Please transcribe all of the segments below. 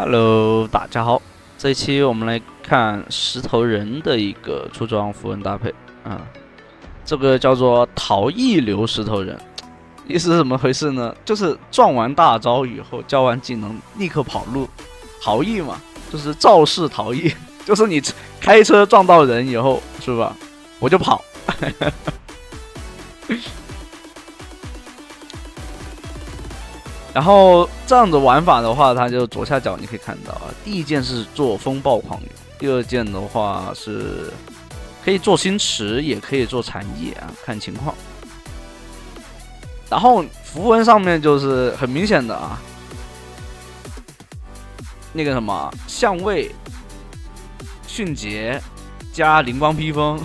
Hello，大家好，这一期我们来看石头人的一个出装符文搭配啊，这个叫做逃逸流石头人，意思是怎么回事呢？就是撞完大招以后，交完技能立刻跑路，逃逸嘛，就是肇事逃逸，就是你开车撞到人以后，是吧？我就跑。然后这样子玩法的话，它就左下角你可以看到啊，第一件是做风暴狂涌，第二件的话是可以做星驰，也可以做残野啊，看情况。然后符文上面就是很明显的啊，那个什么相位、迅捷加灵光披风，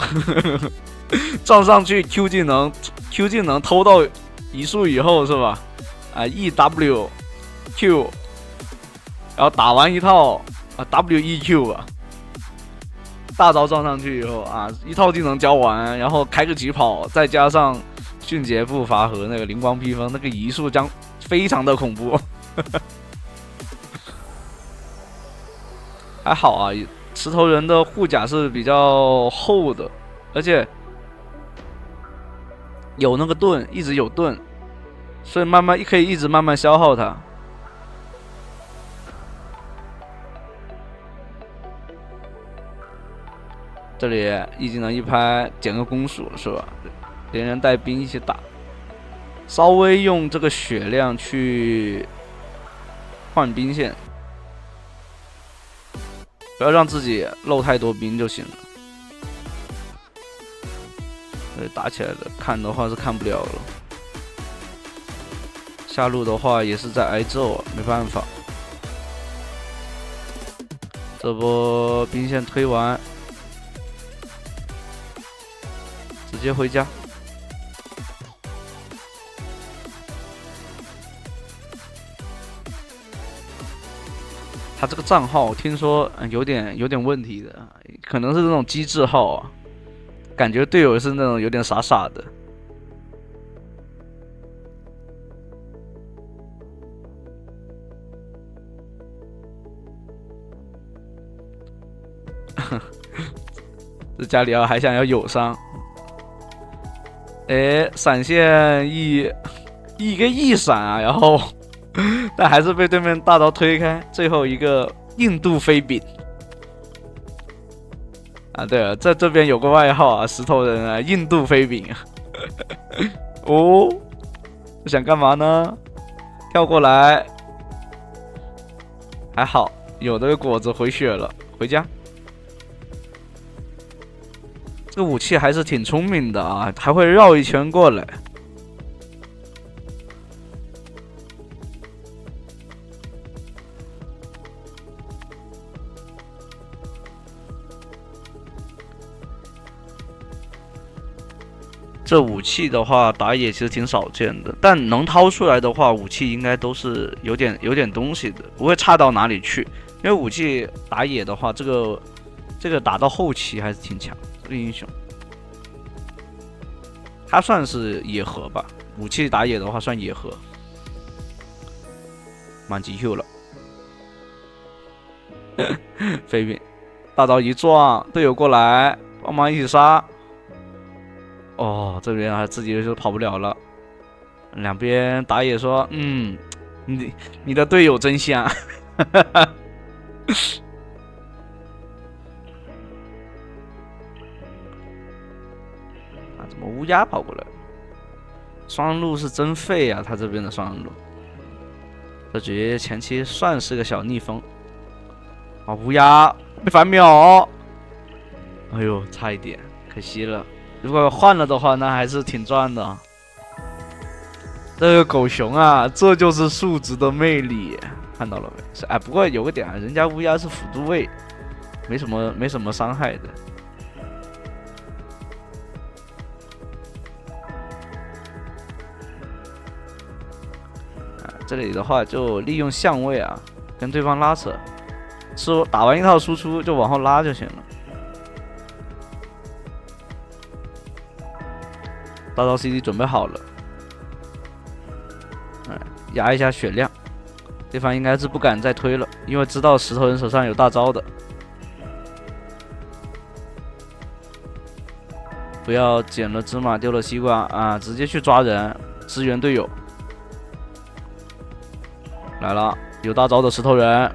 撞上去 Q 技能偷到移速以后是吧？EW Q， 然后打完一套WEQ 吧，大招撞上去以后啊，一套技能交完，然后开个疾跑，再加上迅捷步伐和那个灵光披风，那个移速将非常的恐怖。还好啊，石头人的护甲是比较厚的，而且有那个盾，一直有盾。所以可以一直慢慢消耗它。这里一技能一拍，减个攻速是吧？连人带兵一起打，稍微用这个血量去换兵线，不要让自己漏太多兵就行了。打起来了，看的话是看不了了。下路的话也是在挨揍啊，没办法。这波兵线推完，直接回家。他这个账号听说有点问题的，可能是那种机制号啊，感觉队友是那种有点傻傻的。这加里奥还想要友伤，闪现一个一闪啊，然后但还是被对面大招推开，最后一个印度飞饼啊！对了，在这边有个外号啊，石头人啊，印度飞饼啊。哦，想干嘛呢？跳过来，还好有这个果子回血了，回家。这个武器还是挺聪明的啊，还会绕一圈过来。这武器的话，打野其实挺少见的，但能掏出来的话，武器应该都是有点东西的，不会差到哪里去。因为武器打野的话，这个打到后期还是挺强。这个英雄，他算是野核吧，武器打野的话算野核。满级 Q 了，飞饼，大招一撞，队友过来帮忙一起杀。哦，这边还自己就跑不了了。两边打野说：“你的队友真香。”怎么乌鸦跑过来？双路是真废啊！他这边的双路，这局前期算是个小逆风。啊，乌鸦被反秒，哎呦，差一点，可惜了。如果换了的话，那还是挺赚的。这个狗熊啊，这就是数值的魅力，看到了没？不过有个点啊，人家乌鸦是辅助位，没什么伤害的。这里的话就利用相位啊，跟对方拉扯，打完一套输出就往后拉就行了。大招 CD 准备好了，压一下血量，对方应该是不敢再推了，因为知道石头人手上有大招的。不要捡了芝麻丢了西瓜啊！直接去抓人，支援队友。来了，有大招的石头人，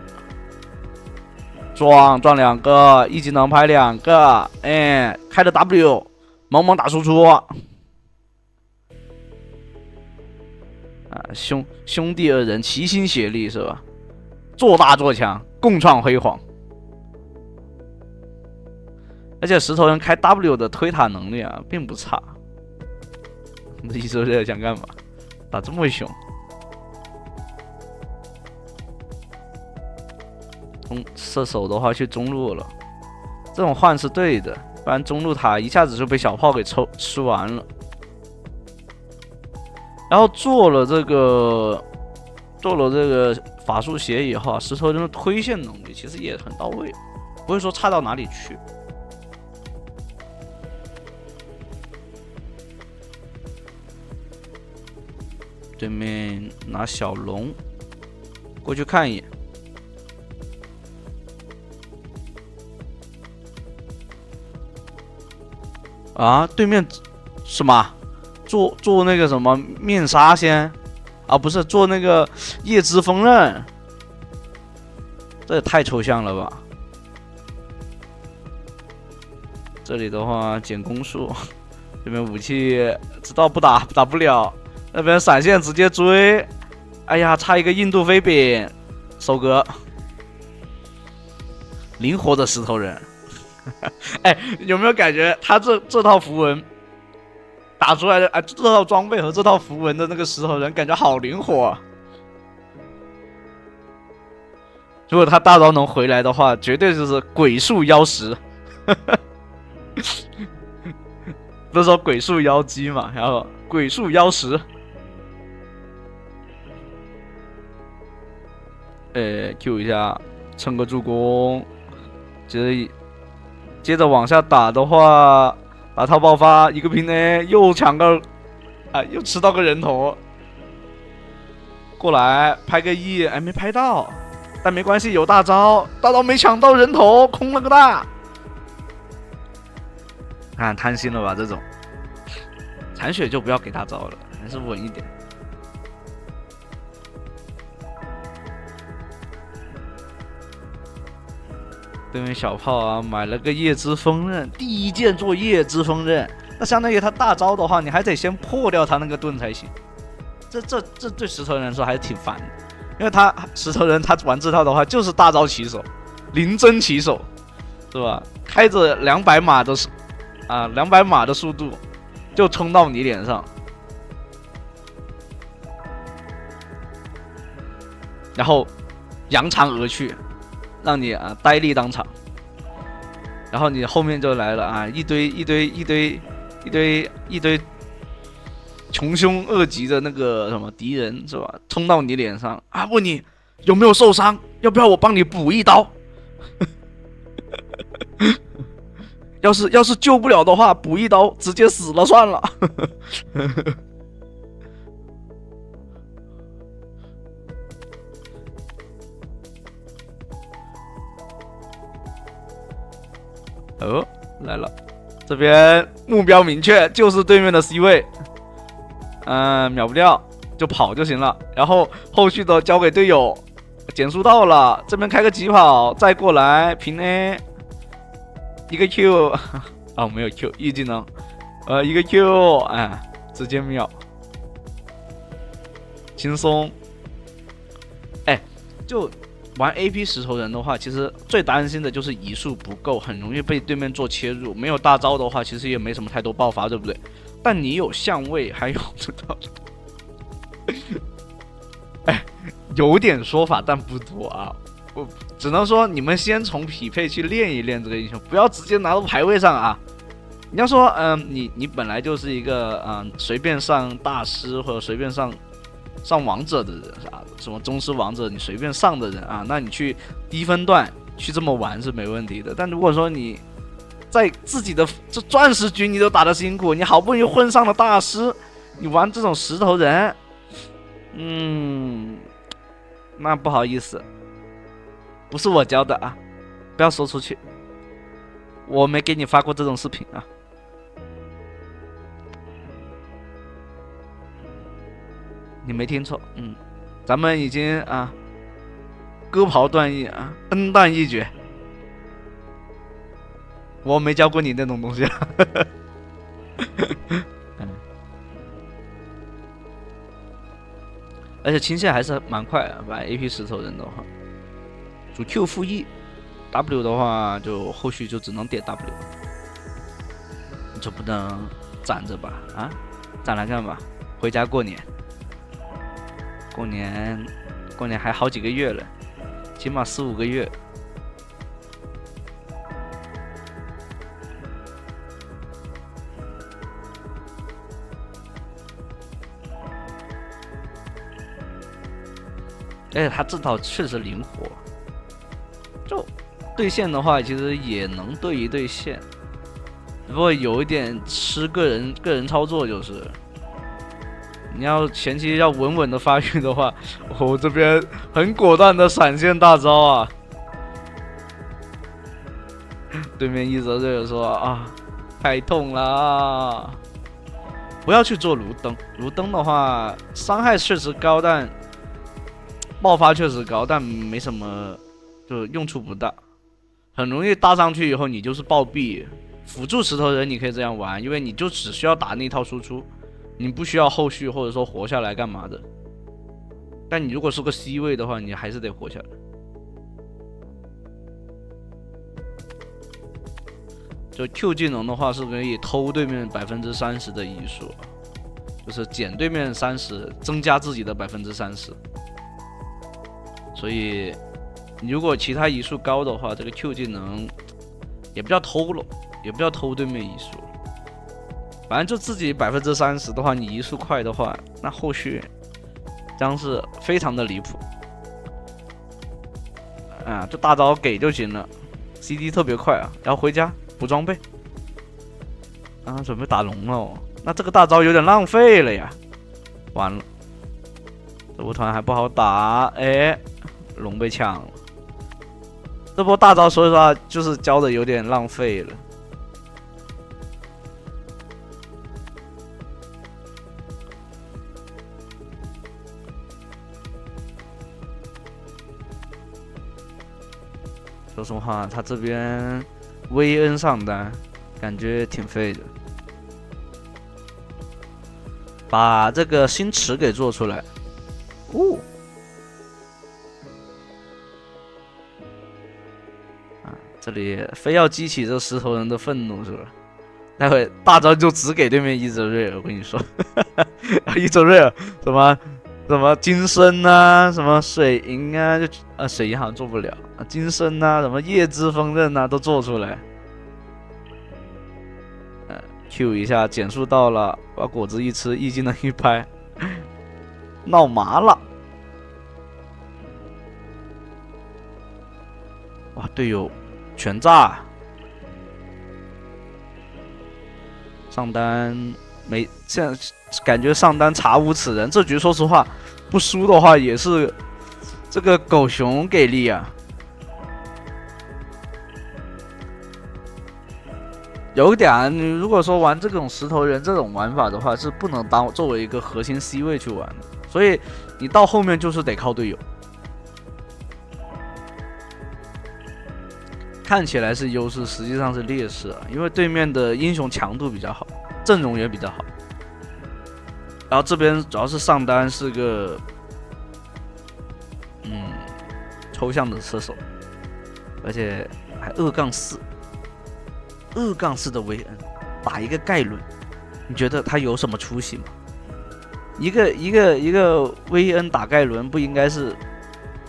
撞2个，一技能拍2个，哎，开的 W， 猛猛打输出。啊，兄弟二人齐心协力是吧？做大做强，共创辉煌。而且石头人开 W 的推塔能力啊，并不差。这一周这想干嘛？打这么凶？射手的话去中路了，这种换是对的，不然中路塔一下子就被小炮给吃完了。然后做了这个法术鞋以后啊，石头人的推线能力其实也很到位，不会说差到哪里去。对面拿小龙过去看一眼。啊，对面什么做那个什么面纱先啊，不是做那个叶之锋刃，这也太抽象了吧！这里的话减攻速，这边武器知道不打不了，那边闪现直接追，哎呀，差一个印度飞饼，收割，灵活的石头人。哎，有没有感觉他这套符文打出来的啊？这套装备和这套符文的那个石头人感觉好灵活啊！如果他大招能回来的话，绝对就是鬼速妖石。不是说鬼速妖姬嘛，然后鬼速妖石。Q 一下，蹭个助攻，接着往下打的话，打套爆发，一个平 A 又抢个，啊，又吃到个人头，过来拍个 E， 哎，没拍到，但没关系，有大招没抢到人头，空了个大，看贪心了吧？这种残血就不要给大招了，还是稳一点。对面小炮啊，买了个夜之锋刃，第一件做夜之锋刃，那相当于他大招的话，你还得先破掉他那个盾才行。这对石头人来说还是挺烦的，因为他石头人他玩这套的话就是大招起手，临阵起手，是吧？开着200码的200码的速度就冲到你脸上，然后扬长而去。让你呆立当场，然后你后面就来了啊，一堆穷凶恶极的那个什么敌人是吧？冲到你脸上啊，问你有没有受伤，要不要我帮你补一刀？要是救不了的话，补一刀直接死了算了。哦，来了，这边目标明确，就是对面的 C 位，秒不掉就跑就行了，然后后续的交给队友，减速到了，这边开个疾跑，再过来平 A， 一个 Q， 哦没有 Q， 一技能，一个 Q， 哎，直接秒，轻松，哎，就。玩 AP 石头人的话，其实最担心的就是移速不够，很容易被对面做切入。没有大招的话，其实也没什么太多爆发，对不对？但你有相位，还有这套，哎，有点说法，但不多啊。我只能说你们先从匹配去练一练这个英雄，不要直接拿到排位上啊。你要说，你本来就是一个随便上大师或者随便上王者的人啥的，什么宗师王者你随便上的人啊，那你去低分段去这么玩是没问题的。但如果说你在自己的这钻石局你都打得辛苦，你好不容易混上了大师，你玩这种石头人，那不好意思，不是我教的啊，不要说出去，我没给你发过这种视频啊。你没听错，咱们已经啊，割袍断义啊，恩断义绝。我没教过你那种东西啊。而且清线还是蛮快啊，把 AP 石头人的话，主 Q 负 E，W 的话就后续就只能点 W， 你就不能攒着吧？啊，攒来干嘛？回家过年。过年还好几个月了，起码4、5个月。而且他这套确实灵活，就对线的话，其实也能对一对线，不过有一点吃个人操作，就是你要前期要稳稳的发育的话，我这边很果断的闪现大招啊！对面一泽队友说啊，太痛啦！不要去做炉灯，炉灯的话伤害确实高，但爆发确实高，但没什么，就用处不大，很容易搭上去以后你就是暴毙。辅助石头人你可以这样玩，因为你就只需要打那套输出，你不需要后续或者说活下来干嘛的。但你如果是个 C 位的话，你还是得活下来。就 Q 技能的话是可以偷对面30%的移速，就是减对面30%，增加自己的30%。所以，你如果其他移速高的话，这个 Q 技能也不叫偷了，也不叫偷对面移速，反正就自己30%的话，你移速快的话，那后续将是非常的离谱啊！就大招给就行了 ，CD 特别快啊，然后回家补装备啊，准备打龙了哦，那这个大招有点浪费了呀，完了，这波团还不好打，哎。龙被抢了，这波大招所以说就是教的有点浪费了。说实话，他这边 VN 上单感觉挺废的，把这个星驰给做出来，哦。这里非要激起这石头人的愤怒是吧？待会大招就只给对面伊泽瑞尔，我跟你说，伊泽瑞尔什么金身啊，什么水银啊，就水银好像做不了，金身啊，什么夜之锋刃啊都做出来。Q 一下减速到了，把果子一吃，一技能一拍，闹麻了。哇，队友。全炸，上单没，现在感觉上单查无此人。这局说实话，不输的话也是这个狗熊给力啊。有点，你如果说玩这种石头人这种玩法的话，是不能作为一个核心 C 位去玩的，所以你到后面就是得靠队友。看起来是优势，实际上是劣势啊，因为对面的英雄强度比较好，阵容也比较好，然后这边主要是上单是个抽象的射手，而且还2-4的维恩打一个盖伦，你觉得他有什么出息吗？一个维恩打盖伦不应该是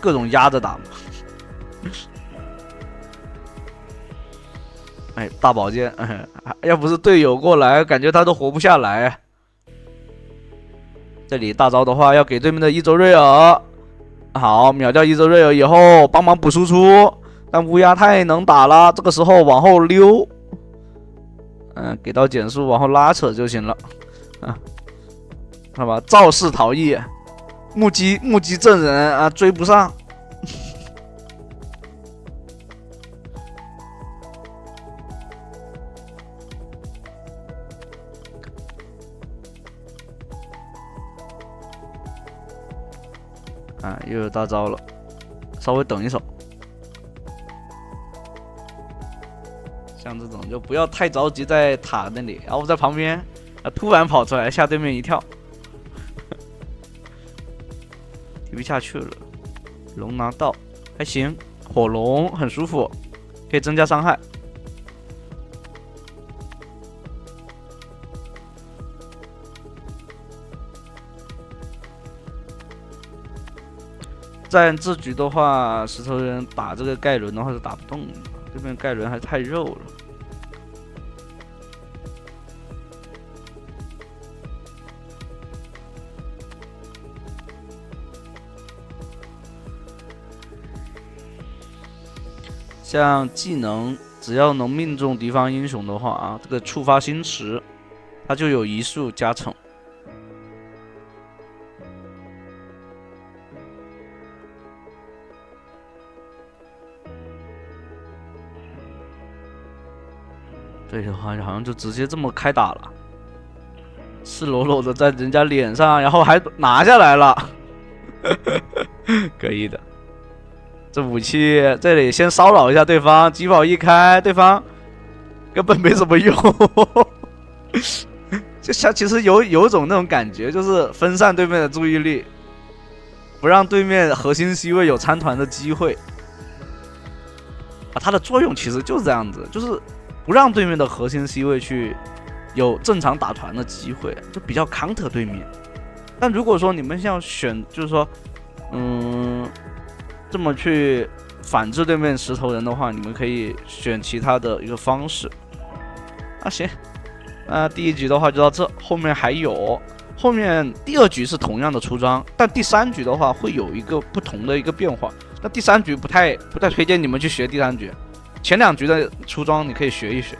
各种压着打吗？哎，大宝剑，要不是队友过来，感觉他都活不下来。这里大招的话，要给对面的伊泽瑞尔，好，秒掉伊泽瑞尔以后，帮忙补输出。但乌鸦太能打了，这个时候往后溜，给到减速，往后拉扯就行了。看吧，肇事逃逸，目击证人啊，追不上。啊，又有大招了，稍微等一手。像这种就不要太着急在塔那里，然后在旁边啊突然跑出来吓对面一跳，提不下去了。龙拿到还行，火龙很舒服，可以增加伤害。在这局的话，石头人打这个盖伦的话是打不动的，这边盖伦还太肉了。像技能，只要能命中敌方英雄的话啊，这个触发星驰，它就有移速加成。对的话，好像就直接这么开打了，赤裸裸的在人家脸上，然后还拿下来了，可以的。这武器这里先骚扰一下对方，疾跑一开，对方根本没什么用。就像其实有一种那种感觉，就是分散对面的注意力，不让对面核心 C 位有参团的机会。啊，它的作用其实就是这样子，就是不让对面的核心 C 位去有正常打团的机会，就比较 counter 对面。但如果说你们要选，就是说，这么去反制对面石头人的话，你们可以选其他的一个方式。啊，行，那第一局的话就到这，后面还有，后面第二局是同样的出装，但第三局的话会有一个不同的一个变化。那第三局不太推荐你们去学第三局，前两局的出装你可以学一学。